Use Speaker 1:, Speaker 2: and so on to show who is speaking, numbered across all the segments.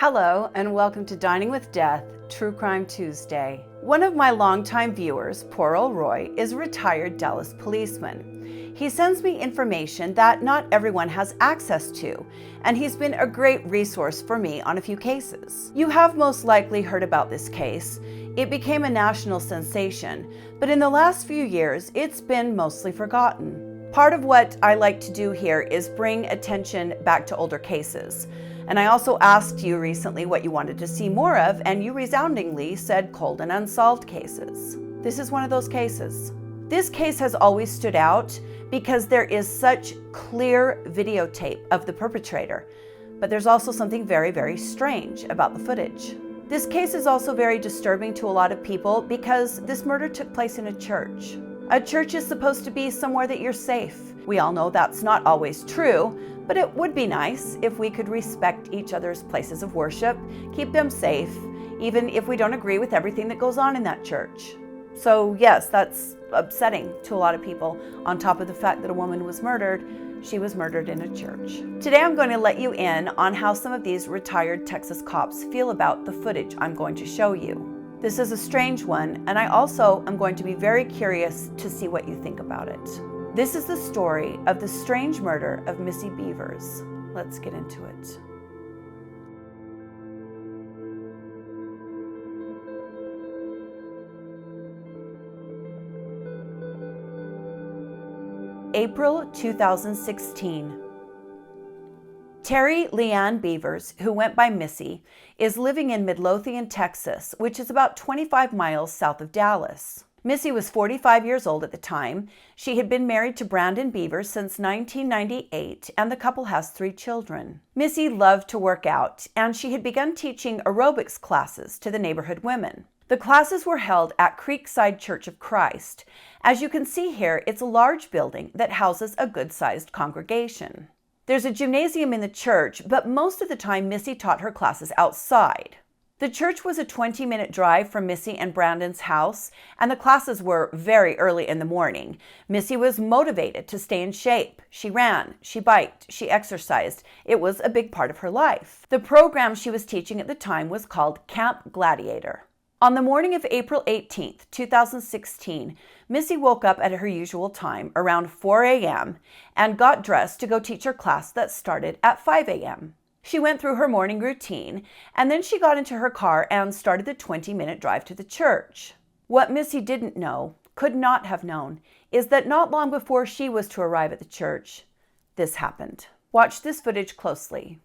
Speaker 1: Hello and welcome to Dining with Death, True Crime Tuesday. One of my longtime viewers, poor old Roy, is a retired Dallas policeman. He sends me information that not everyone has access to, and he's been a great resource for me on a few cases. You have most likely heard about this case. It became a national sensation, but in the last few years, it's been mostly forgotten. Part of what I like to do here is bring attention back to older cases. And I also asked you recently what you wanted to see more of, and you resoundingly said cold and unsolved cases. This is one of those cases. This case has always stood out because there is such clear videotape of the perpetrator, but there's also something very, very strange about the footage. This case is also very disturbing to a lot of people because this murder took place in a church. A church is supposed to be somewhere that you're safe. We all know that's not always true, but it would be nice if we could respect each other's places of worship, keep them safe, even if we don't agree with everything that goes on in that church. So yes, that's upsetting to a lot of people. On top of the fact that a woman was murdered, she was murdered in a church. Today I'm going to let you in on how some of these retired Texas cops feel about the footage I'm going to show you. This is a strange one, and I also am going to be very curious to see what you think about it. This is the story of the strange murder of Missy Bevers. Let's get into it. April 2016. Terry Leanne Bevers, who went by Missy, is living in Midlothian, Texas, which is about 25 miles south of Dallas. Missy was 45 years old at the time. She had been married to Brandon Bevers since 1998, and the couple has 3 children. Missy loved to work out, and she had begun teaching aerobics classes to the neighborhood women. The classes were held at Creekside Church of Christ. As you can see here, it's a large building that houses a good-sized congregation. There's a gymnasium in the church, but most of the time Missy taught her classes outside. The church was a 20-minute drive from Missy and Brandon's house, and the classes were very early in the morning. Missy was motivated to stay in shape. She ran, she biked, she exercised. It was a big part of her life. The program she was teaching at the time was called Camp Gladiator. On the morning of April 18th, 2016, Missy woke up at her usual time, around 4 a.m., and got dressed to go teach her class that started at 5 a.m. She went through her morning routine, and then she got into her car and started the 20-minute drive to the church. What Missy didn't know, could not have known, is that not long before she was to arrive at the church, this happened. Watch this footage closely.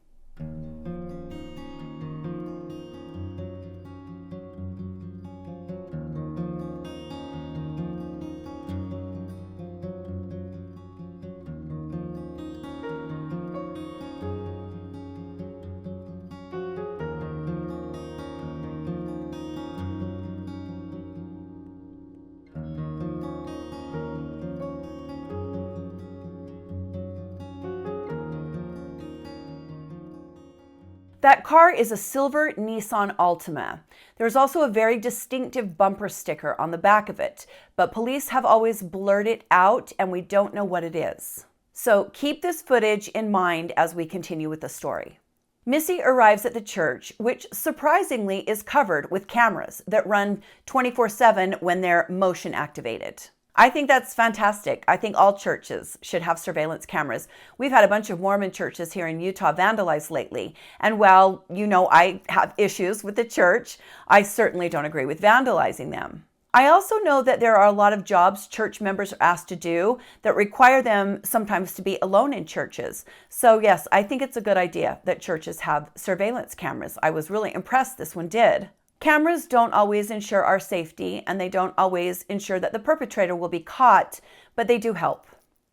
Speaker 1: That car is a silver Nissan Altima. There's also a very distinctive bumper sticker on the back of it, but police have always blurred it out and we don't know what it is. So keep this footage in mind as we continue with the story. Missy arrives at the church, which surprisingly is covered with cameras that run 24/7 when they're motion activated. I think that's fantastic. I think all churches should have surveillance cameras. We've had a bunch of Mormon churches here in Utah vandalized lately. And while, I have issues with the church, I certainly don't agree with vandalizing them. I also know that there are a lot of jobs church members are asked to do that require them sometimes to be alone in churches. So yes, I think it's a good idea that churches have surveillance cameras. I was really impressed this one did. Cameras don't always ensure our safety, and they don't always ensure that the perpetrator will be caught, but they do help.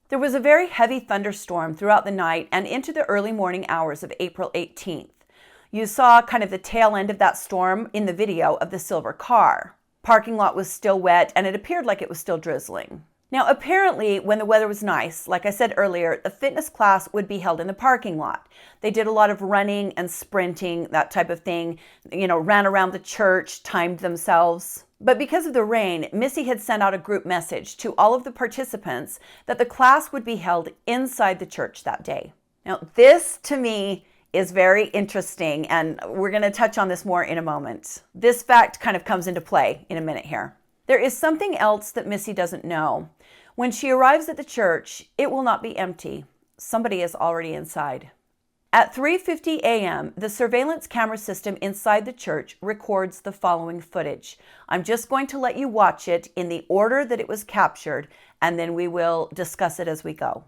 Speaker 1: There was a very heavy thunderstorm throughout the night and into the early morning hours of April 18th. You saw kind of the tail end of that storm in the video of the silver car. Parking lot was still wet, and it appeared like it was still drizzling. Now, apparently, when the weather was nice, like I said earlier, the fitness class would be held in the parking lot. They did a lot of running and sprinting, that type of thing, ran around the church, timed themselves. But because of the rain, Missy had sent out a group message to all of the participants that the class would be held inside the church that day. Now, this to me is very interesting, and we're going to touch on this more in a moment. This fact kind of comes into play in a minute here. There is something else that Missy doesn't know. When she arrives at the church, it will not be empty. Somebody is already inside. At 3:50 a.m., the surveillance camera system inside the church records the following footage. I'm just going to let you watch it in the order that it was captured, and then we will discuss it as we go.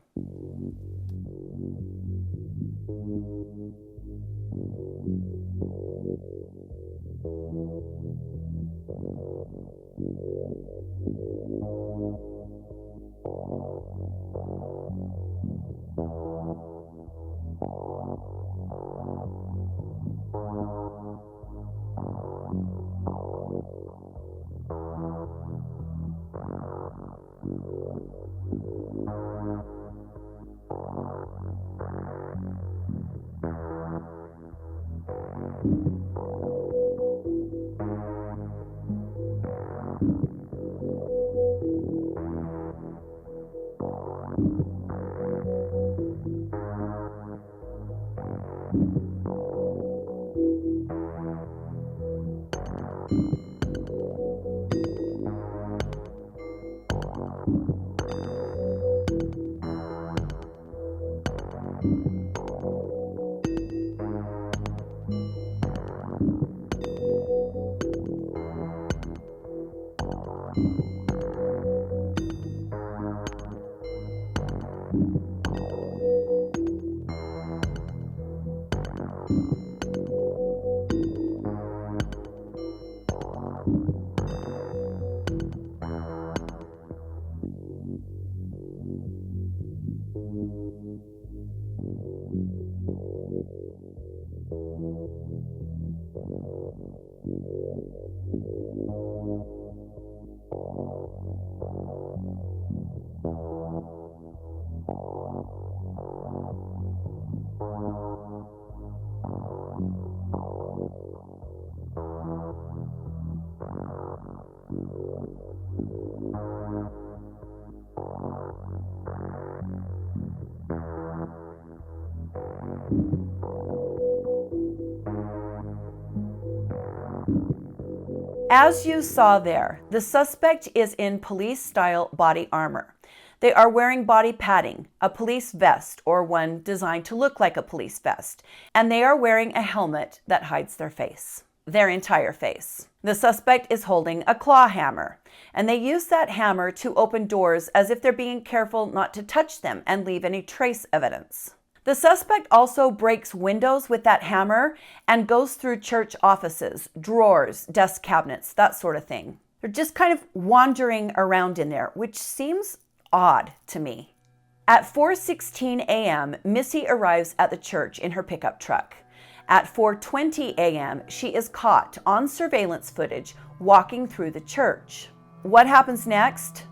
Speaker 1: As you saw there, the suspect is in police-style body armor. They are wearing body padding, a police vest, or one designed to look like a police vest, and they are wearing a helmet that hides their face, their entire face. The suspect is holding a claw hammer, and they use that hammer to open doors as if they're being careful not to touch them and leave any trace evidence. The suspect also breaks windows with that hammer and goes through church offices, drawers, desk cabinets, that sort of thing. They're just kind of wandering around in there, which seems odd to me. At 4:16 a.m., Missy arrives at the church in her pickup truck. At 4:20 a.m., she is caught on surveillance footage walking through the church. What happens next?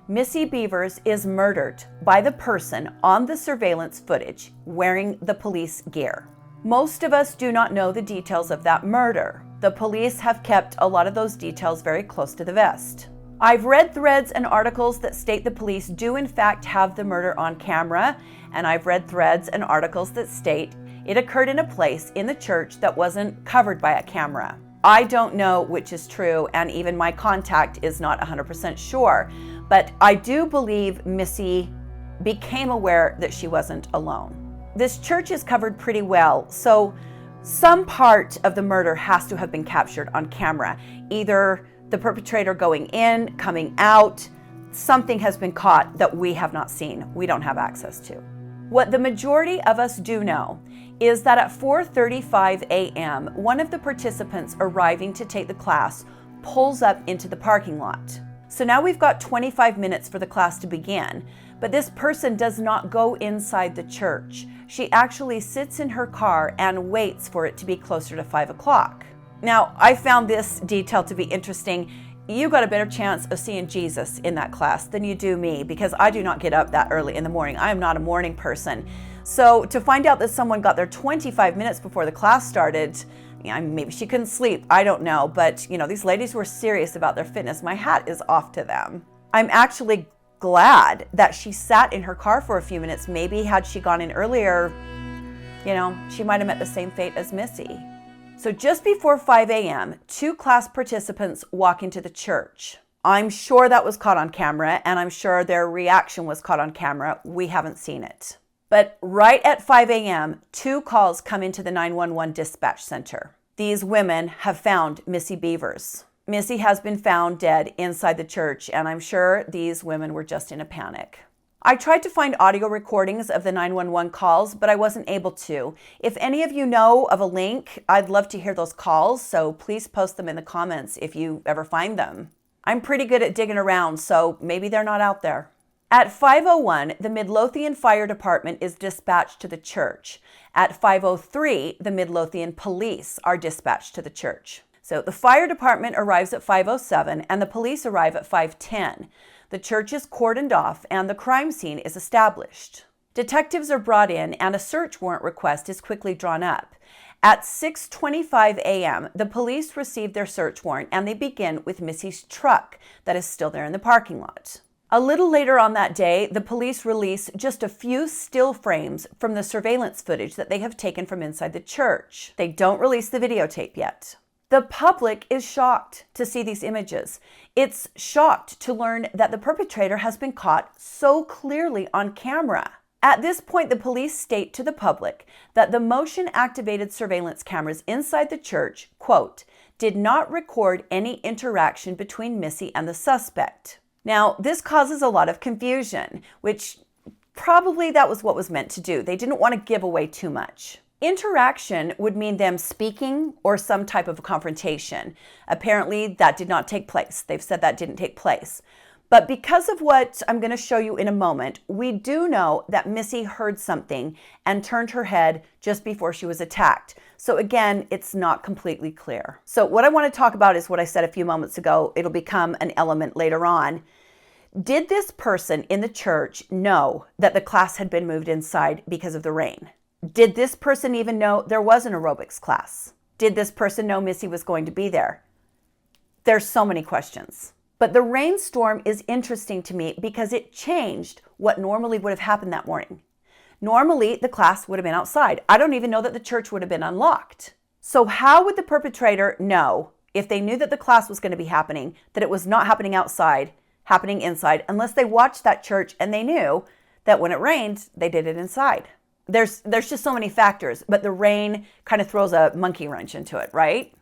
Speaker 1: Missy Bevers is murdered by the person on the surveillance footage wearing the police gear. Most of us do not know the details of that murder. The police have kept a lot of those details very close to the vest. I've read threads and articles that state the police do in fact have the murder on camera, and I've read threads and articles that state it occurred in a place in the church that wasn't covered by a camera. I don't know which is true, and even my contact is not 100% sure. But I do believe Missy became aware that she wasn't alone. This church is covered pretty well, so some part of the murder has to have been captured on camera. Either the perpetrator going in, coming out, something has been caught that we have not seen, we don't have access to. What the majority of us do know is that at 4:35 a.m., one of the participants arriving to take the class pulls up into the parking lot. So now we've got 25 minutes for the class to begin, but this person does not go inside the church. She actually sits in her car and waits for it to be closer to 5 o'clock. Now, I found this detail to be interesting. You got a better chance of seeing Jesus in that class than you do me, because I do not get up that early in the morning. I am not a morning person. So to find out that someone got there 25 minutes before the class started, maybe she couldn't sleep, I don't know, but these ladies were serious about their fitness. My hat is off to them. I'm actually glad that she sat in her car for a few minutes. Maybe had she gone in earlier, She might have met the same fate as Missy. So just before 5 a.m., 2 class participants walk into the church. I'm sure that was caught on camera, and I'm sure their reaction was caught on camera. We haven't seen it. But right at 5 a.m., 2 calls come into the 911 dispatch center. These women have found Missy Bevers. Missy has been found dead inside the church, and I'm sure these women were just in a panic. I tried to find audio recordings of the 911 calls, but I wasn't able to. If any of you know of a link, I'd love to hear those calls, so please post them in the comments if you ever find them. I'm pretty good at digging around, so maybe they're not out there. At 5:01, the Midlothian Fire Department is dispatched to the church. At 5:03, the Midlothian Police are dispatched to the church. So the fire department arrives at 5:07 and the police arrive at 5:10. The church is cordoned off and the crime scene is established. Detectives are brought in and a search warrant request is quickly drawn up. At 6:25 a.m., the police receive their search warrant and they begin with Missy's truck that is still there in the parking lot. A little later on that day, the police release just a few still frames from the surveillance footage that they have taken from inside the church. They don't release the videotape yet. The public is shocked to see these images. It's shocked to learn that the perpetrator has been caught so clearly on camera. At this point, the police state to the public that the motion-activated surveillance cameras inside the church, quote, did not record any interaction between Missy and the suspect. Now, this causes a lot of confusion, which probably that was what was meant to do. They didn't want to give away too much. Interaction would mean them speaking or some type of confrontation. Apparently, that did not take place. They've said that didn't take place. But because of what I'm going to show you in a moment, we do know that Missy heard something and turned her head just before she was attacked. So again, it's not completely clear. So what I want to talk about is what I said a few moments ago. It'll become an element later on. Did this person in the church know that the class had been moved inside because of the rain? Did this person even know there was an aerobics class? Did this person know Missy was going to be there? There's so many questions. But the rainstorm is interesting to me because it changed what normally would have happened that morning. Normally, the class would have been outside. I don't even know that the church would have been unlocked. So how would the perpetrator know, if they knew that the class was going to be happening, that it was not happening outside, happening inside, unless they watched that church and they knew that when it rained, they did it inside? There's just so many factors, but the rain kind of throws a monkey wrench into it, right?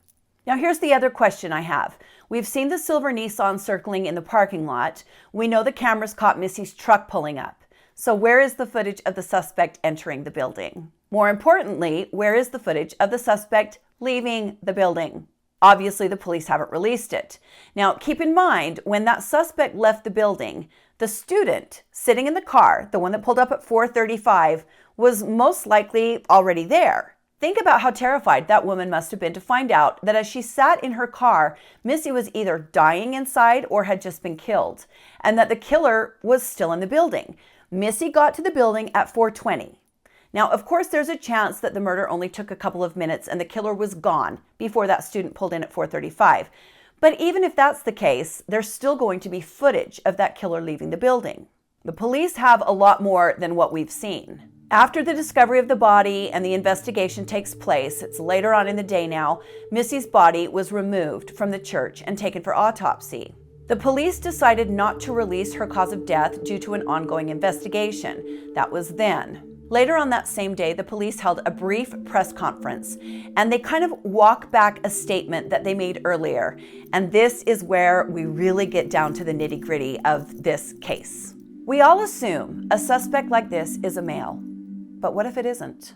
Speaker 1: Now, here's the other question I have. We've seen the silver Nissan circling in the parking lot. We know the cameras caught Missy's truck pulling up. So where is the footage of the suspect entering the building? More importantly, where is the footage of the suspect leaving the building? Obviously, the police haven't released it. Now, keep in mind, when that suspect left the building, the student sitting in the car, the one that pulled up at 4:35, was most likely already there. Think about how terrified that woman must have been to find out that as she sat in her car, Missy was either dying inside or had just been killed, and that the killer was still in the building. Missy got to the building at 4:20. Now, of course, there's a chance that the murder only took a couple of minutes and the killer was gone before that student pulled in at 4:35. But even if that's the case, there's still going to be footage of that killer leaving the building. The police have a lot more than what we've seen. After the discovery of the body and the investigation takes place, it's later on in the day now, Missy's body was removed from the church and taken for autopsy. The police decided not to release her cause of death due to an ongoing investigation. That was then. Later on that same day, the police held a brief press conference and they kind of walk back a statement that they made earlier. And this is where we really get down to the nitty-gritty of this case. We all assume a suspect like this is a male. But what if it isn't?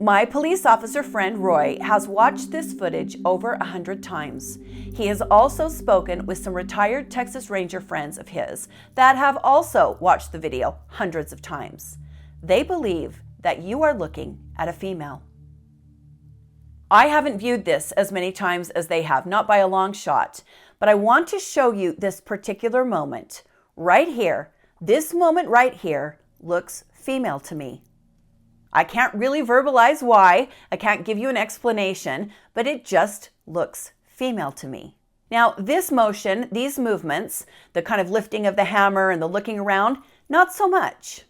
Speaker 1: My police officer friend Roy has watched this footage over 100 times. He has also spoken with some retired Texas Ranger friends of his that have also watched the video hundreds of times. They believe that you are looking at a female. I haven't viewed this as many times as they have, not by a long shot, but I want to show you this particular moment right here. This moment right here looks female to me. I can't really verbalize why. I can't give you an explanation, but it just looks female to me. Now, this motion, these movements, the kind of lifting of the hammer and the looking around, not so much.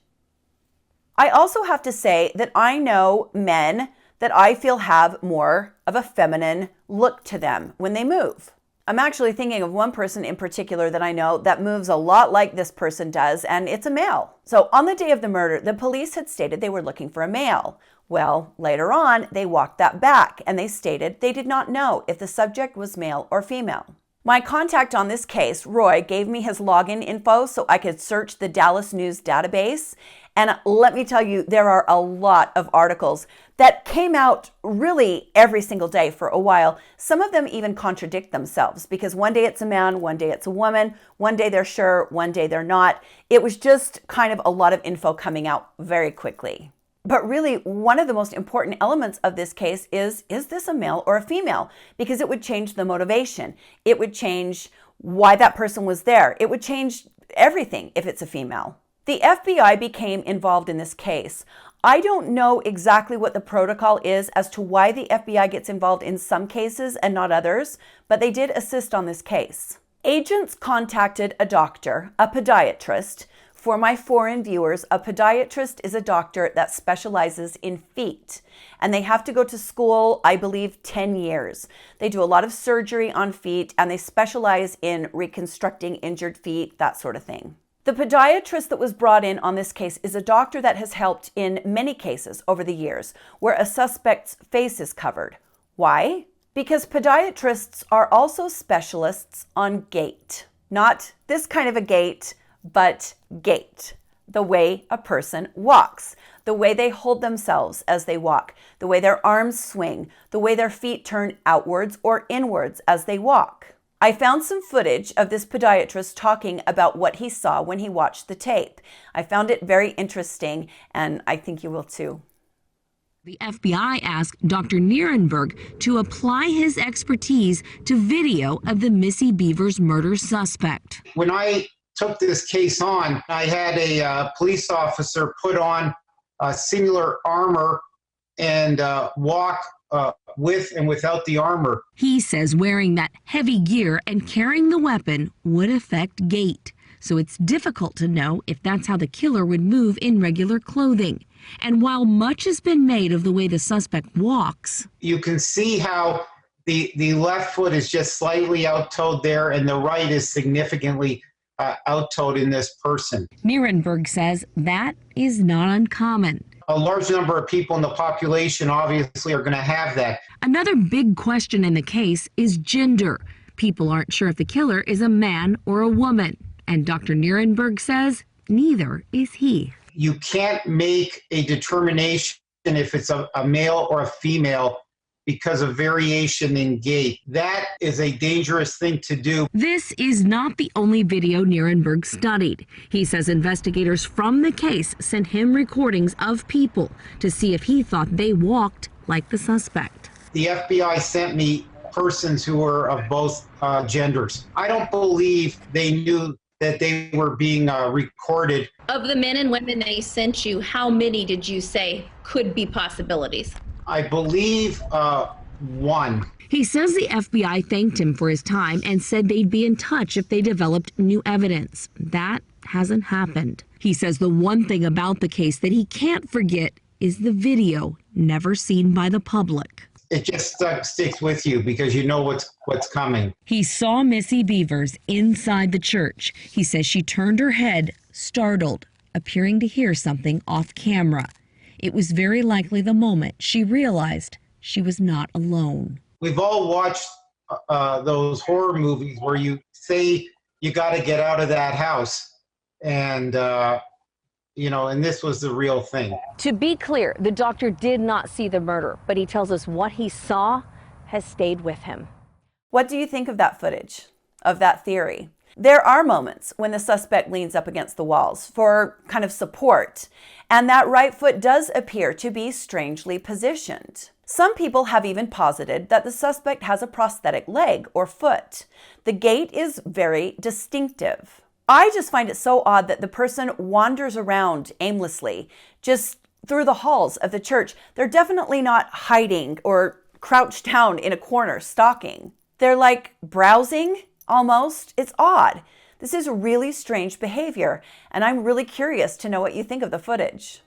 Speaker 1: I also have to say that I know men that I feel have more of a feminine look to them when they move. I'm actually thinking of one person in particular that I know that moves a lot like this person does, and it's a male. So on the day of the murder, the police had stated they were looking for a male. Well, later on, they walked that back and they stated they did not know if the subject was male or female. My contact on this case, Roy, gave me his login info so I could search the Dallas News database. And let me tell you, there are a lot of articles that came out really every single day for a while. Some of them even contradict themselves because one day it's a man, one day it's a woman, one day they're sure, one day they're not. It was just kind of a lot of info coming out very quickly. But really, one of the most important elements of this case is this a male or a female? Because it would change the motivation. It would change why that person was there. It would change everything if it's a female. The FBI became involved in this case. I don't know exactly what the protocol is as to why the FBI gets involved in some cases and not others, but they did assist on this case. Agents contacted a doctor, a podiatrist. For my foreign viewers, a podiatrist is a doctor that specializes in feet, and they have to go to school, I believe, 10 years. They do a lot of surgery on feet, and they specialize in reconstructing injured feet, that sort of thing. The podiatrist that was brought in on this case is a doctor that has helped in many cases over the years where a suspect's face is covered. Why? Because podiatrists are also specialists on gait. Not this kind of a gait, but gait, the way a person walks, the way they hold themselves as they walk, the way their arms swing, the way their feet turn outwards or inwards as they walk. I found some footage of this podiatrist talking about what he saw when he watched the tape. I found it very interesting, and I think you will too.
Speaker 2: The FBI asked Dr. Nierenberg to apply his expertise to video of the Missy Bevers murder suspect.
Speaker 3: When I took this case on, I had a police officer put on similar armor and walk with and without the armor.
Speaker 2: He says wearing that heavy gear and carrying the weapon would affect gait. So it's difficult to know if that's how the killer would move in regular clothing. And while much has been made of the way the suspect walks,
Speaker 3: you can see how the left foot is just slightly out-toed there and the right is significantly out-toed in this person.
Speaker 2: Nierenberg says that is not uncommon.
Speaker 3: A large number of people in the population obviously are going to have that.
Speaker 2: Another big question in the case is gender. People aren't sure if the killer is a man or a woman. And Dr. Nierenberg says neither is he.
Speaker 3: You can't make a determination if it's a male or a female because of variation in gait. That is a dangerous thing to do.
Speaker 2: This is not the only video Nierenberg studied. He says investigators from the case sent him recordings of people to see if he thought they walked like the suspect.
Speaker 3: The FBI sent me persons who were of both genders. I don't believe they knew that they were being recorded.
Speaker 4: Of the men and women they sent you, how many did you say could be possibilities?
Speaker 3: I believe one.
Speaker 2: He says the FBI thanked him for his time and said they'd be in touch if they developed new evidence. That hasn't happened. He says the one thing about the case that he can't forget is the video never seen by the public.
Speaker 3: It just sticks with you because you know what's coming.
Speaker 2: He saw Missy Bevers inside the church. He says she turned her head, startled, appearing to hear something off camera. It was very likely the moment she realized she was not alone.
Speaker 3: We've all watched those horror movies where you say you got to get out of that house. And, and this was the real thing.
Speaker 5: To be clear, the doctor did not see the murder, but he tells us what he saw has stayed with him.
Speaker 1: What do you think of that footage, of that theory? There are moments when the suspect leans up against the walls for kind of support, and that right foot does appear to be strangely positioned. Some people have even posited that the suspect has a prosthetic leg or foot. The gait is very distinctive. I just find it so odd that the person wanders around aimlessly, just through the halls of the church. They're definitely not hiding or crouched down in a corner stalking. They're like browsing. Almost. It's odd. This is really strange behavior, and I'm really curious to know what you think of the footage.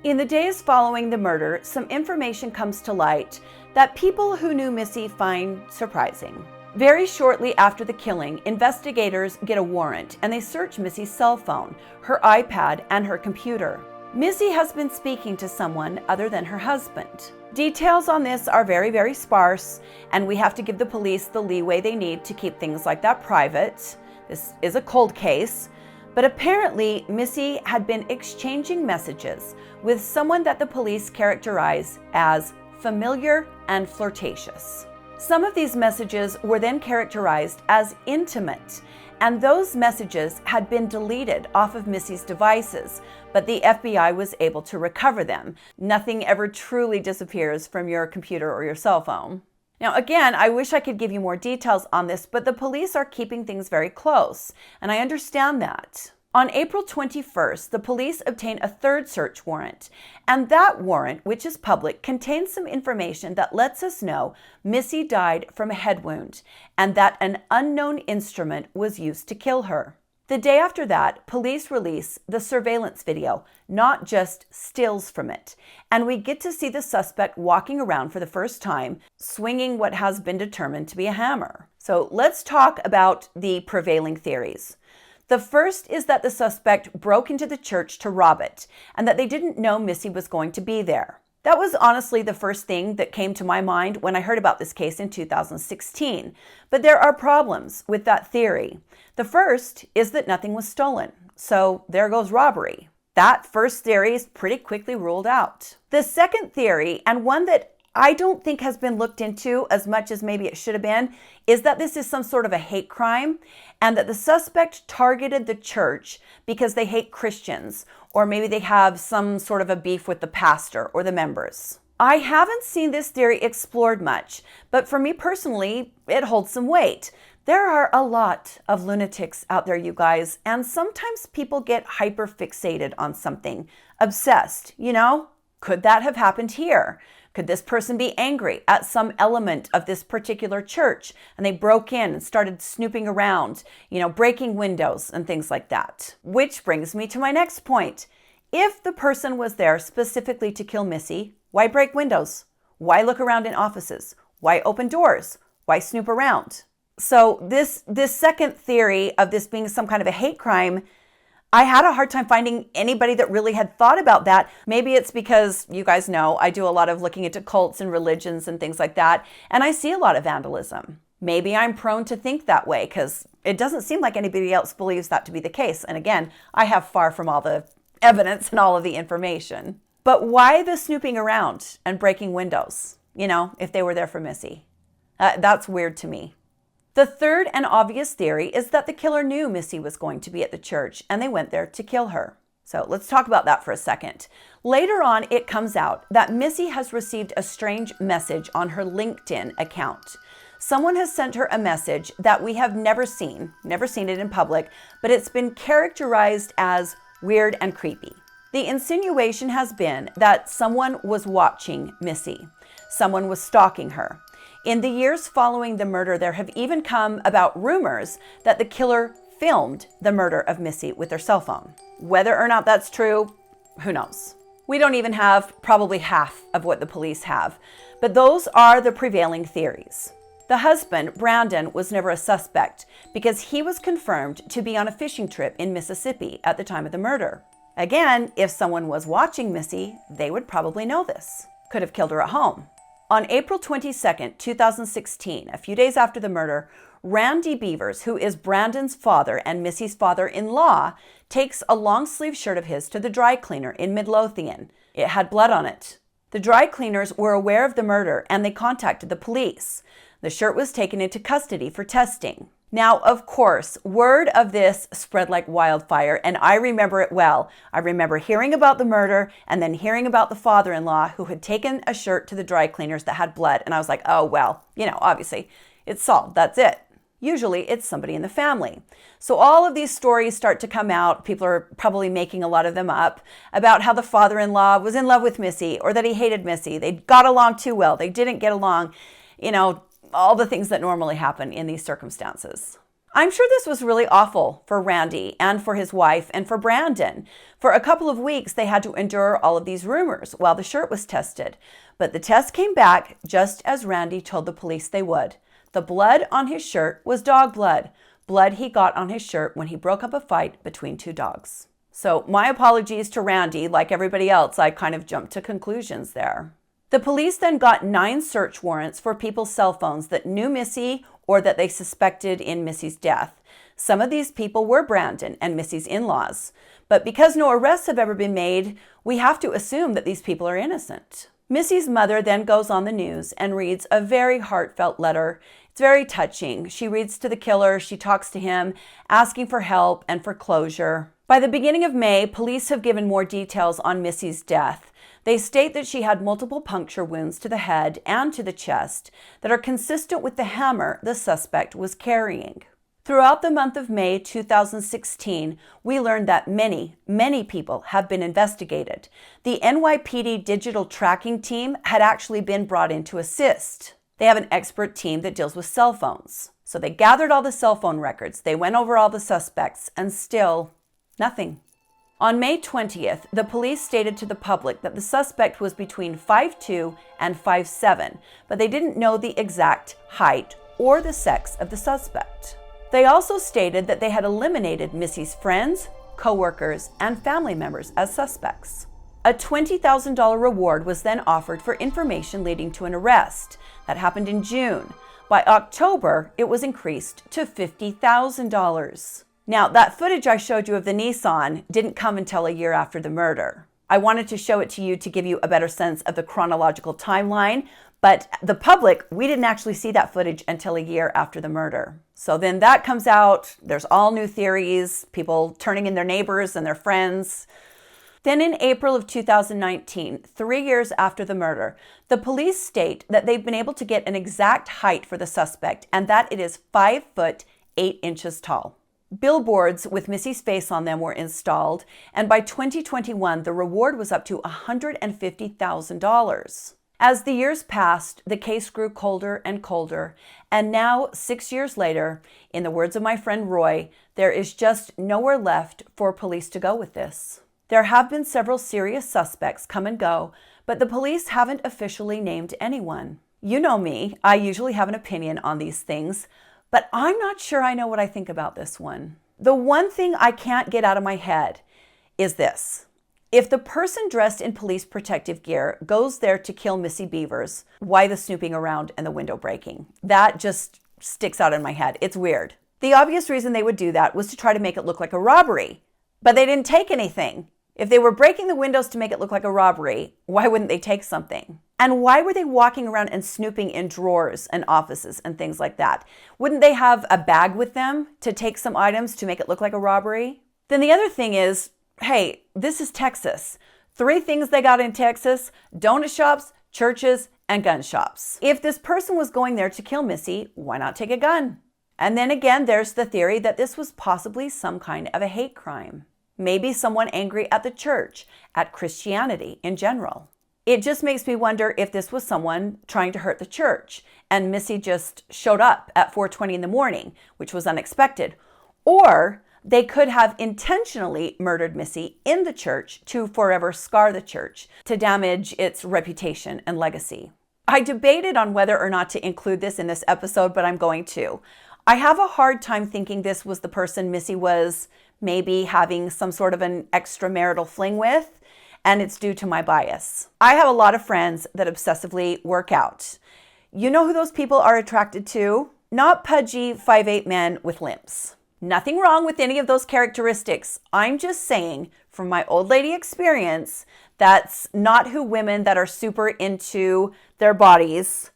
Speaker 1: In the days following the murder, some information comes to light that people who knew Missy find surprising. Very shortly after the killing, investigators get a warrant and they search Missy's cell phone, her iPad, and her computer. Missy has been speaking to someone other than her husband. Details on this are very, very sparse, and we have to give the police the leeway they need to keep things like that private. This is a cold case, but apparently Missy had been exchanging messages with someone that the police characterize as familiar and flirtatious. Some of these messages were then characterized as intimate, and those messages had been deleted off of Missy's devices, but the FBI was able to recover them. Nothing ever truly disappears from your computer or your cell phone. Now, again, I wish I could give you more details on this, but the police are keeping things very close, and I understand that. On April 21st, the police obtain a third search warrant, and that warrant, which is public, contains some information that lets us know Missy died from a head wound and that an unknown instrument was used to kill her. The day after that, police release the surveillance video, not just stills from it, and we get to see the suspect walking around for the first time, swinging what has been determined to be a hammer. So let's talk about the prevailing theories. The first is that the suspect broke into the church to rob it, and that they didn't know Missy was going to be there. That was honestly the first thing that came to my mind when I heard about this case in 2016. But there are problems with that theory. The first is that nothing was stolen, so there goes robbery. That first theory is pretty quickly ruled out. The second theory, and one that I don't think has been looked into as much as maybe it should have been, is that this is some sort of a hate crime and that the suspect targeted the church because they hate Christians, or maybe they have some sort of a beef with the pastor or the members. I haven't seen this theory explored much, but for me personally, it holds some weight. There are a lot of lunatics out there, you guys, and sometimes people get hyper fixated on something, obsessed, you know? Could that have happened here? Could this person be angry at some element of this particular church and they broke in and started snooping around, breaking windows and things like that? Which brings me to my next point. If the person was there specifically to kill Missy, why break windows? Why look around in offices? Why open doors? Why snoop around? So this second theory of this being some kind of a hate crime, I had a hard time finding anybody that really had thought about that. Maybe it's because, you guys know, I do a lot of looking into cults and religions and things like that, and I see a lot of vandalism. Maybe I'm prone to think that way because it doesn't seem like anybody else believes that to be the case. And again, I have far from all the evidence and all of the information. But why the snooping around and breaking windows, if they were there for Missy? That's weird to me. The third and obvious theory is that the killer knew Missy was going to be at the church and they went there to kill her. So let's talk about that for a second. Later on, it comes out that Missy has received a strange message on her LinkedIn account. Someone has sent her a message that we have never seen it in public, but it's been characterized as weird and creepy. The insinuation has been that someone was watching Missy. Someone was stalking her. In the years following the murder, there have even come about rumors that the killer filmed the murder of Missy with their cell phone. Whether or not that's true, who knows? We don't even have probably half of what the police have, but those are the prevailing theories. The husband, Brandon, was never a suspect because he was confirmed to be on a fishing trip in Mississippi at the time of the murder. Again, if someone was watching Missy, they would probably know this. Could have killed her at home. On April 22nd, 2016, a few days after the murder, Randy Bevers, who is Brandon's father and Missy's father-in-law, takes a long-sleeve shirt of his to the dry cleaner in Midlothian. It had blood on it. The dry cleaners were aware of the murder and they contacted the police. The shirt was taken into custody for testing. Now, of course, word of this spread like wildfire, and I remember it well. I remember hearing about the murder and then hearing about the father-in-law who had taken a shirt to the dry cleaners that had blood, and I was like, oh, well, obviously, it's solved. That's it. Usually, it's somebody in the family. So all of these stories start to come out. People are probably making a lot of them up about how the father-in-law was in love with Missy or that he hated Missy. They got along too well. They didn't get along, all the things that normally happen in these circumstances. I'm sure this was really awful for Randy and for his wife and for Brandon. For a couple of weeks, they had to endure all of these rumors while the shirt was tested. But the test came back just as Randy told the police they would. The blood on his shirt was dog blood. Blood he got on his shirt when he broke up a fight between two dogs. So my apologies to Randy. Like everybody else, I kind of jumped to conclusions there. The police then got 9 search warrants for people's cell phones that knew Missy or that they suspected in Missy's death. Some of these people were Brandon and Missy's in-laws. But because no arrests have ever been made, we have to assume that these people are innocent. Missy's mother then goes on the news and reads a very heartfelt letter. It's very touching. She reads to the killer, she talks to him, asking for help and for closure. By the beginning of May, police have given more details on Missy's death. They state that she had multiple puncture wounds to the head and to the chest that are consistent with the hammer the suspect was carrying. Throughout the month of May 2016, we learned that many people have been investigated. The NYPD digital tracking team had actually been brought in to assist. They have an expert team that deals with cell phones. So they gathered all the cell phone records, they went over all the suspects, and still nothing. On May 20th, the police stated to the public that the suspect was between 5'2" and 5'7", but they didn't know the exact height or the sex of the suspect. They also stated that they had eliminated Missy's friends, co-workers, and family members as suspects. A $20,000 reward was then offered for information leading to an arrest. That happened in June. By October, it was increased to $50,000. Now, that footage I showed you of the Nissan didn't come until a year after the murder. I wanted to show it to you to give you a better sense of the chronological timeline, but the public, we didn't actually see that footage until a year after the murder. So then that comes out, there's all new theories, people turning in their neighbors and their friends. Then in April of 2019, 3 years after the murder, the police state that they've been able to get an exact height for the suspect and that it is 5 foot 8 inches tall. Billboards with Missy's face on them were installed, and by 2021, the reward was up to $150,000. As the years passed, the case grew colder and colder, and now, 6 years later, in the words of my friend Roy, there is just nowhere left for police to go with this. There have been several serious suspects come and go, but the police haven't officially named anyone. You know me, I usually have an opinion on these things, but I'm not sure I know what I think about this one. The one thing I can't get out of my head is this. If the person dressed in police protective gear goes there to kill Missy Bevers, why the snooping around and the window breaking? That just sticks out in my head. It's weird. The obvious reason they would do that was to try to make it look like a robbery, but they didn't take anything. If they were breaking the windows to make it look like a robbery, why wouldn't they take something? And why were they walking around and snooping in drawers and offices and things like that? Wouldn't they have a bag with them to take some items to make it look like a robbery? Then the other thing is, hey, this is Texas. 3 things they got in Texas: donut shops, churches, and gun shops. If this person was going there to kill Missy, why not take a gun? And then again, there's the theory that this was possibly some kind of a hate crime. Maybe someone angry at the church, at Christianity in general. It just makes me wonder if this was someone trying to hurt the church and Missy just showed up at 4:20 in the morning, which was unexpected. Or they could have intentionally murdered Missy in the church to forever scar the church, to damage its reputation and legacy. I debated on whether or not to include this in this episode, but I'm going to. I have a hard time thinking this was the person Missy was maybe having some sort of an extramarital fling with, and it's due to my bias. I have a lot of friends that obsessively work out. You know who those people are attracted to? Not pudgy 5'8" men with limps. Nothing wrong with any of those characteristics. I'm just saying, from my old lady experience, that's not who women that are super into their bodies,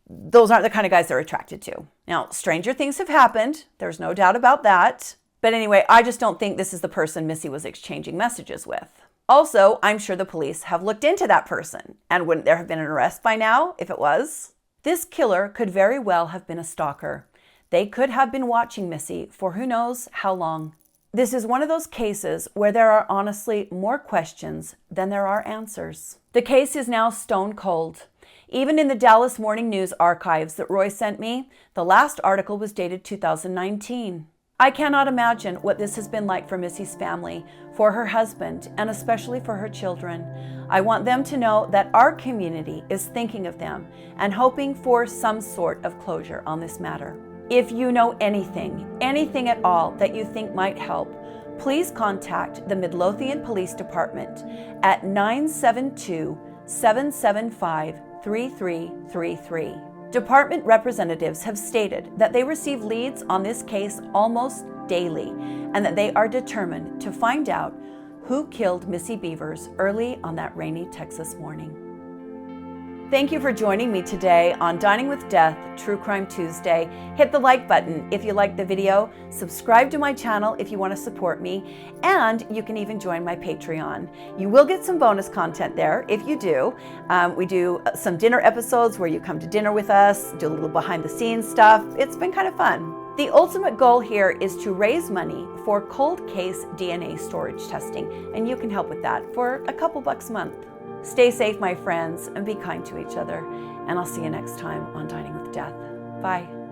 Speaker 1: those aren't the kind of guys they're attracted to. Now, stranger things have happened. There's no doubt about that. But anyway, I just don't think this is the person Missy was exchanging messages with. Also, I'm sure the police have looked into that person. And wouldn't there have been an arrest by now if it was? This killer could very well have been a stalker. They could have been watching Missy for who knows how long. This is one of those cases where there are honestly more questions than there are answers. The case is now stone cold. Even in the Dallas Morning News archives that Roy sent me, the last article was dated 2019. I cannot imagine what this has been like for Missy's family, for her husband, and especially for her children. I want them to know that our community is thinking of them and hoping for some sort of closure on this matter. If you know anything at all that you think might help, please contact the Midlothian Police Department at 972-775-3333. Department representatives have stated that they receive leads on this case almost daily and that they are determined to find out who killed Missy Bevers early on that rainy Texas morning. Thank you for joining me today on Dining with Death, True Crime Tuesday. Hit the like button if you liked the video, subscribe to my channel if you want to support me, and you can even join my Patreon. You will get some bonus content there if you do. We do some dinner episodes where you come to dinner with us, do a little behind the scenes stuff. It's been kind of fun. The ultimate goal here is to raise money for cold case DNA storage testing, and you can help with that for a couple bucks a month. Stay safe, my friends, and be kind to each other. And I'll see you next time on Dining with Death. Bye.